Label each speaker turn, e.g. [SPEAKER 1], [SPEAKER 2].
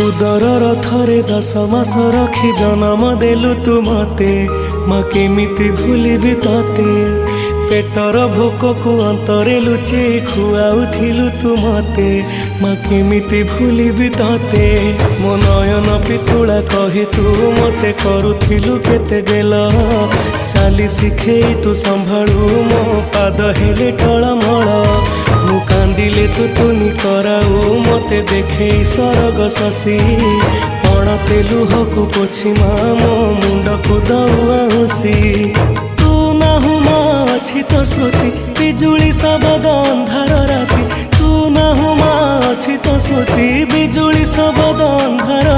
[SPEAKER 1] उदर थरे 10 मास रखी जन्म देलु तू मते माँ केमिति भूलिबी तते पेटर भोक को अंतरे लुचे खुआउथिलु तू मते माँ केमिति भूलिबी तते मो नयन पितुला कही तू मते करुथिलु केते गेल चाली शिखेई तू संभाळु मो पाद हेले टळमळ मु कांदिले तू तुनी कराऊ मते देखे सरग शशि पणते लुहकु पोछि मो मुंड को दउसी तू नाहु अछि तो स्मृति बिजुली सबद अंधार राति तू नाहु अछि तो स्मृति बिजुली सबद अंधार